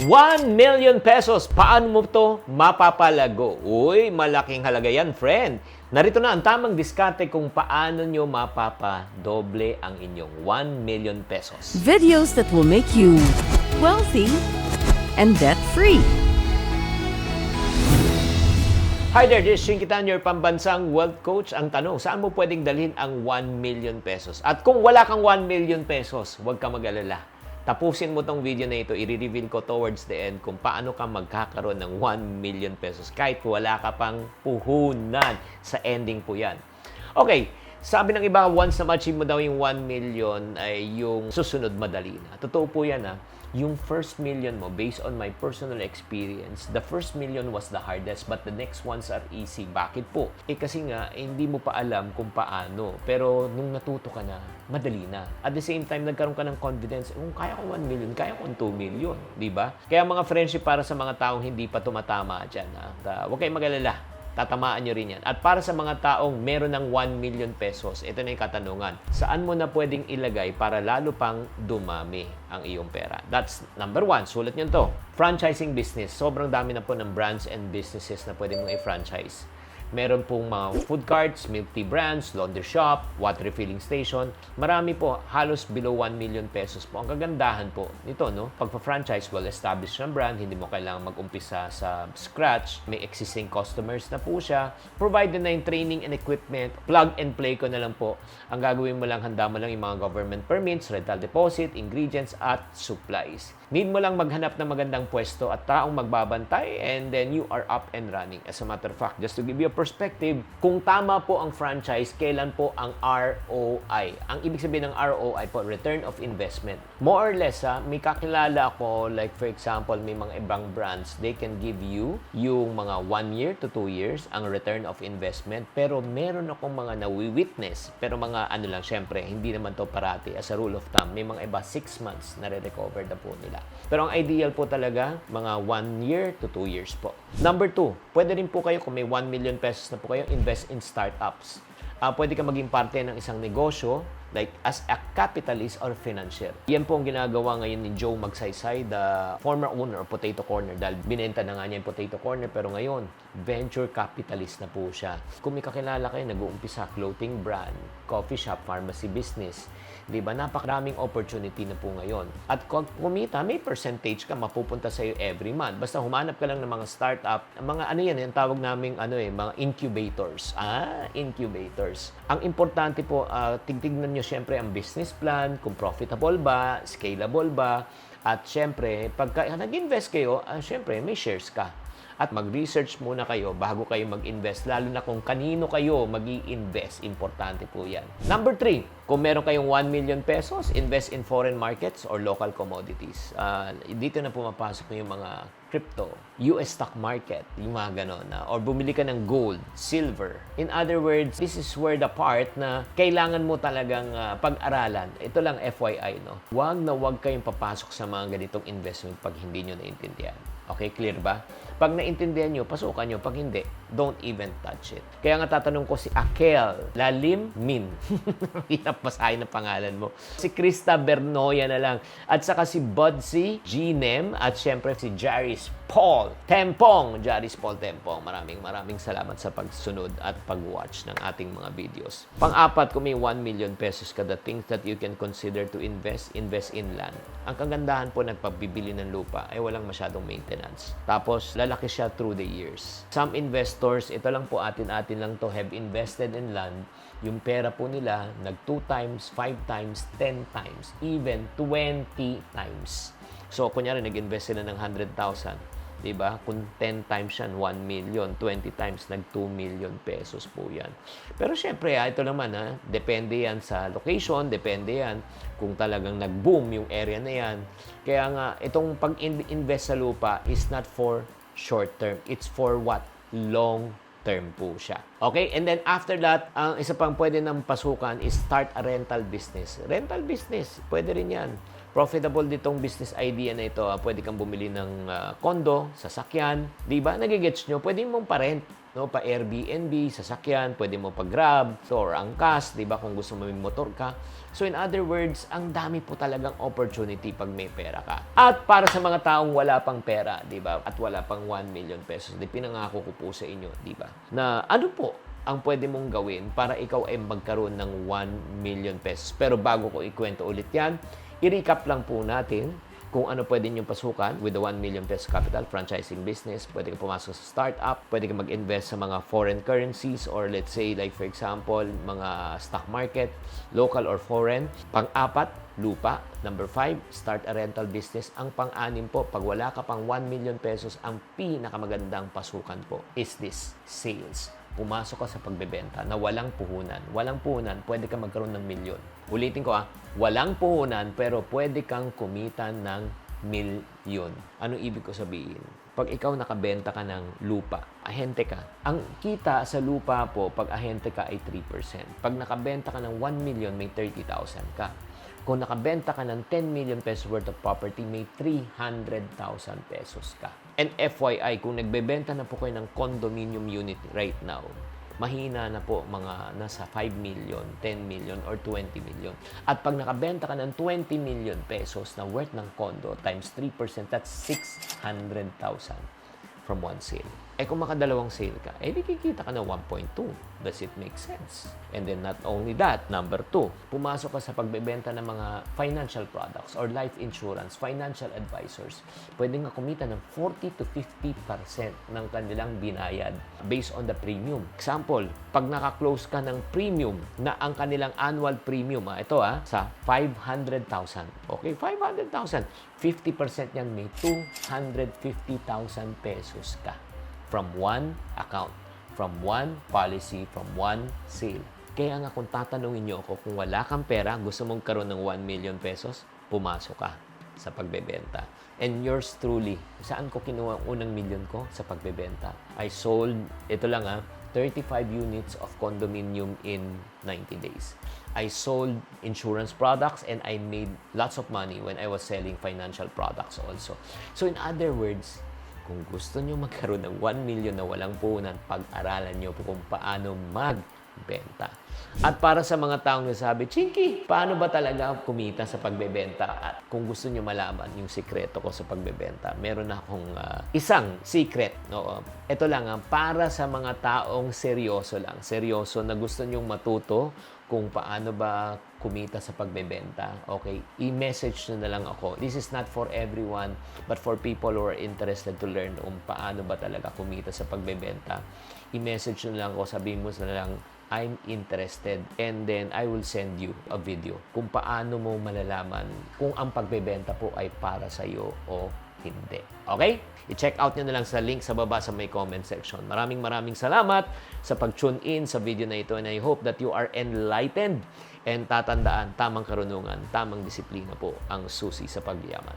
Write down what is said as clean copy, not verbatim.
1 million pesos. Paano mo to mapapalago? Uy, malaking halaga yan, friend. Narito na ang tamang diskarte kung paano nyo mapapadoble ang inyong 1 million pesos. Videos that will make you wealthy and debt-free. Hi there, this is Shinkitan, your pambansang wealth coach. Ang tanong, saan mo pwedeng dalhin ang 1 million pesos? At kung wala kang 1 million pesos, huwag ka mag-alala. Tapusin mo tong video na ito, i-reveal ko towards the end kung paano ka magkakaroon ng 1 million pesos kahit wala ka pang puhunan. Sa ending po yan. Okay, sabi ng iba, once na ma-achieve mo daw yung 1 million ay yung susunod madali na. Totoo po yan ha. Yung first million mo, based on my personal experience, the first million was the hardest but the next ones are easy. Bakit po? Kasi nga, hindi mo pa alam kung paano. Pero nung natuto ka na, madali na. At the same time, nagkaroon ka ng confidence, kung kaya ko 1 million, kaya ko 2 million. Diba? Kaya mga friendship para sa mga taong hindi pa tumatama dyan. At huwag kayong mag-alala. Tatamaan nyo rin yan. At para sa mga taong meron ng 1 million pesos, ito na yung katanungan. Saan mo na pwedeng ilagay para lalo pang dumami ang iyong pera? That's number 1. Sulat nyo to. Franchising business. Sobrang dami na po ng brands and businesses na pwede mong i-franchise. Meron pong mga food carts, milk tea brands, laundry shop, water refilling station. Marami po, halos below 1 million pesos po. Ang kagandahan po nito, no? Pagpa-franchise, well-established ng brand, hindi mo kailangang mag-umpisa sa scratch. May existing customers na po siya. Provide na yung training and equipment. Plug and play ko na lang po. Ang gagawin mo lang, handa mo lang yung mga government permits, rental deposit, ingredients, at supplies. Need mo lang maghanap ng magandang pwesto at taong magbabantay and then you are up and running. As a matter of fact, just to give you a perspective, kung tama po ang franchise, kailan po ang ROI? Ang ibig sabihin ng ROI po, return of investment. More or less, may kakilala ako, like for example, may mga ibang brands, they can give you yung mga 1 year to 2 years ang return of investment. Pero meron akong mga nawi-witness. Pero mga ano lang, syempre, hindi naman to parati. As a rule of thumb, may mga iba 6 months na re-recover na po nila. Pero ang ideal po talaga, mga 1 year to 2 years po. Number 2, pwede rin po kayo, kung may 1 million pesos na po kayo, invest in startups. Pwede ka maging parte ng isang negosyo, like as a capitalist or financier. Yan po ang ginagawa ngayon ni Joe Magsaysay, the former owner of Potato Corner. Dahil binenta na nga niya yung Potato Corner, pero ngayon, venture capitalist na po siya. Kung may kakilala kayo, nag-uumpisa, clothing brand, coffee shop, pharmacy business, di ba? Napakaraming opportunity na po ngayon. At kung kumita, may percentage ka mapupunta sa iyo every month. Basta humanap ka lang ng mga startup, mga ano yan, yung tawag naming mga incubators. Incubators. Ang importante po, tignan nyo syempre ang business plan, kung profitable ba, scalable ba, at syempre, pagka nag-invest kayo, syempre, may shares ka. At mag-research muna kayo bago kayo mag-invest, lalo na kung kanino kayo mag-i-invest. Importante po yan. Number 3, kung meron kayong 1 million pesos, invest in foreign markets or local commodities. Dito na pumapasok yung mga crypto, US stock market, yung mga ganon. Or bumili ka ng gold, silver. In other words, this is where the part na kailangan mo talagang pag-aralan. Ito lang FYI, no? Huwag na huwag kayong papasok sa mga ganitong investment pag hindi nyo naintindihan. Okay, clear ba? Pag naintindihan nyo, pasukan nyo. Pag hindi, don't even touch it. Kaya nga tatanong ko si Akel Lalim Min. Hirap masahin ang pangalan mo. Si Krista Bernoya na lang. At saka si Budsy Gnem. At syempre si Jaris Paul Tempong. Jaris Paul Tempong. Maraming salamat sa pagsunod at pag-watch ng ating mga videos. Pang-apat, kung may 1 million pesos ka, the things that you can consider to invest in land. Ang kagandahan po, nagpabibili ng lupa ay walang masyadong maintenance. Tapos, lalaki siya through the years. Some investors, ito lang po atin lang to, have invested in land. Yung pera po nila, nag 2 times, 5 times, 10 times, even 20 times. So, kunyari, nag-invest sila ng 100,000. Diba? Kung 10 times yan, 1 million. 20 times, nag 2 million pesos po yan. Pero syempre, ito naman, depende yan sa location, depende yan kung talagang nag-boom yung area na yan. Kaya nga, itong pag-invest sa lupa is not for short term. It's for what? Long term po siya. Okay? And then after that, ang isa pang pwede nang pasukan is start a rental business. Rental business, pwede rin yan. Profitable ditong business idea na ito. Pwede kang bumili ng kondo, sasakyan. Di ba? Nagigets nyo? Pwede mong pa-rent. No, pa Airbnb, sasakyan, pwede mo pa Grab, or angkas, di ba, kung gusto mo may motor ka. So in other words, ang dami po talagang opportunity pag may pera ka. At para sa mga taong wala pang pera, di ba, at wala pang 1 million pesos, di pinangako ko po sa inyo, di ba, na ano po ang pwede mong gawin para ikaw ay magkaroon ng 1 million pesos. Pero bago ko ikwento ulit yan, i-recap lang po natin kung ano pwede nyo pasukan with the 1 million pesos capital, franchising business, pwede ka pumasok sa startup, pwede ka mag-invest sa mga foreign currencies or let's say like for example, mga stock market, local or foreign. Pang-apat, lupa. Number 5, start a rental business. Ang pang-anim po, pag wala ka pang 1 million pesos, ang pinakamagandang pasukan po is this, sales. Pumasok ka sa pagbebenta na walang puhunan. Walang puhunan, pwede ka magkaroon ng milyon. Ulitin ko walang puhunan pero pwede kang kumita ng milyon. Ano ibig ko sabihin? Pag ikaw nakabenta ka ng lupa, ahente ka. Ang kita sa lupa po, pag ahente ka ay 3%. Pag nakabenta ka ng 1 million, may 30,000 ka. Kung nakabenta ka ng 10 million pesos worth of property, may 300,000 pesos ka. And FYI, kung nagbebenta na po kayo ng condominium unit right now, mahina na po mga nasa 5 million, 10 million, or 20 million. At pag nakabenta ka ng 20 million pesos na worth ng condo times 3%, that's 600,000 from one sale. Eh kung makadalawang sale ka, eh di kikita ka ng 1.2. Does it make sense? And then not only that, number 2, pumasok ka sa pagbebenta ng mga financial products or life insurance, financial advisors. Pwede nga kumita ng 40 to 50% ng kanilang binayad based on the premium. Example, pag naka-close ka ng premium na ang kanilang annual premium, sa 500,000. Okay, 500,000. 50% yan, may 250,000 pesos ka. From one account, from one policy, from one sale. Kaya nga kung tatanungin niyo ako kung wala kang pera, gusto mong karoon ng 1 million pesos, pumasok ka sa pagbebenta. And yours truly, saan ko kinuha ang unang million ko? Sa pagbebenta. I sold, 35 units of condominium in 90 days. I sold insurance products and I made lots of money when I was selling financial products also. So in other words, kung gusto nyo magkaroon ng 1 million na walang puhunan, pag-aralan nyo po kung paano magbenta. At para sa mga taong nasabi, Chinky, paano ba talaga kumita sa pagbebenta? At kung gusto nyo malaman yung sikreto ko sa pagbebenta, meron akong isang secret. No? Ito lang, para sa mga taong seryoso lang. Seryoso na gusto nyong matuto kung paano ba kumita sa pagbebenta, okay, i-message nyo na lang ako. This is not for everyone, but for people who are interested to learn kung paano ba talaga kumita sa pagbebenta. I-message nyo lang ako, sabihin mo na lang, I'm interested, and then I will send you a video kung paano mo malalaman kung ang pagbebenta po ay para sa iyo o hindi. Okay? I-check out nyo na lang sa link sa baba sa may comment section. Maraming salamat sa pag-tune in sa video na ito, and I hope that you are enlightened and tatandaan, tamang karunungan, tamang disiplina po ang susi sa pagyaman.